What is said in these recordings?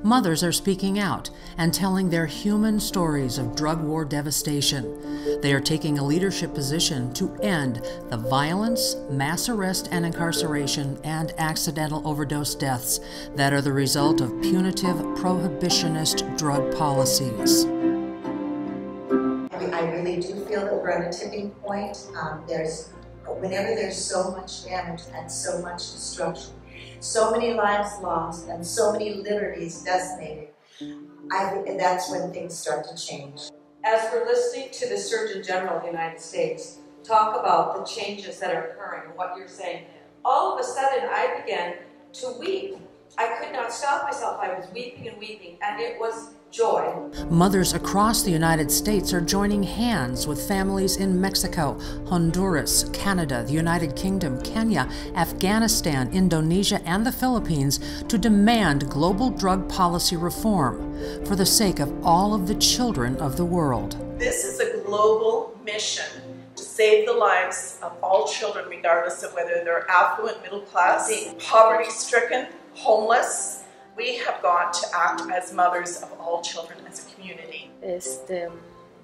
mothers are speaking out and telling their human stories of drug war devastation. They are taking a leadership position to end the violence, mass arrest and incarceration, and accidental overdose deaths that are the result of punitive prohibitionist drug policies. I really do feel that we're at a tipping point. Whenever there's so much damage and so much destruction, so many lives lost and so many liberties decimated, I think that's when things start to change. As we're listening to the Surgeon General of the United States talk about the changes that are occurring, what you're saying, all of a sudden I began to weep. I could not stop myself. I was weeping and weeping, and it was joy. Mothers across the United States are joining hands with families in Mexico, Honduras, Canada, the United Kingdom, Kenya, Afghanistan, Indonesia, and the Philippines to demand global drug policy reform for the sake of all of the children of the world. This is a global mission to save the lives of all children, regardless of whether they're affluent, middle class, poverty-stricken, homeless. We have got to act as mothers of all children as a community.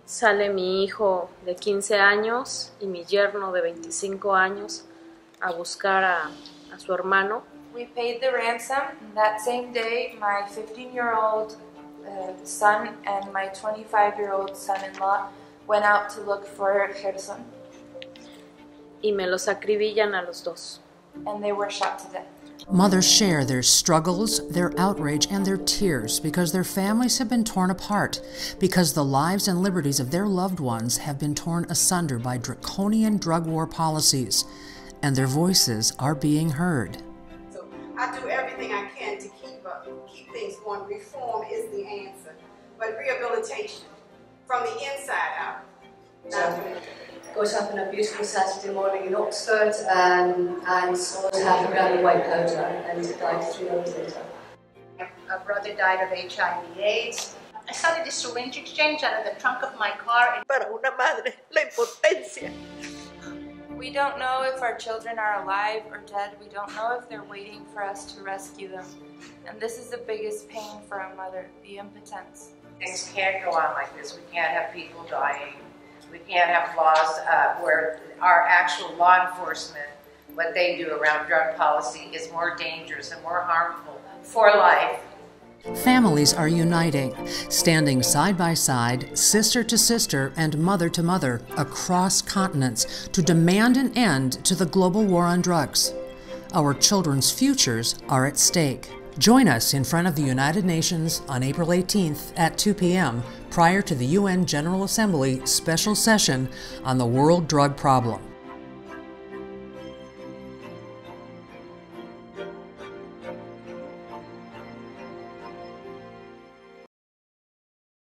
Sale mi hijo de 15 años y mi yerno de 25 años a buscar a su hermano. We paid the ransom. That same day, my 15-year-old son and my 25-year-old son-in-law went out to look for Gerson. Y me los acribillan a los dos. And they were shot to death. Mothers share their struggles, their outrage, and their tears because their families have been torn apart, because the lives and liberties of their loved ones have been torn asunder by draconian drug war policies, and their voices are being heard. So I do everything I can to keep things going. Reform is the answer, but rehabilitation from the inside out. Got up on a beautiful Saturday morning in Oxford and saw to have a brand white powder and died 3 hours later. A brother died of HIV/AIDS. I started a syringe exchange out of the trunk of my car. Para una madre, la impotencia. We don't know if our children are alive or dead. We don't know if they're waiting for us to rescue them. And this is the biggest pain for a mother, the impotence. Things can't go on like this. We can't have people dying. We can't have laws where our actual law enforcement, what they do around drug policy is more dangerous and more harmful for life. Families are uniting, standing side by side, sister to sister and mother to mother across continents to demand an end to the global war on drugs. Our children's futures are at stake. Join us in front of the United Nations on April 18th at 2 p.m. prior to the UN General Assembly special session on the world drug problem.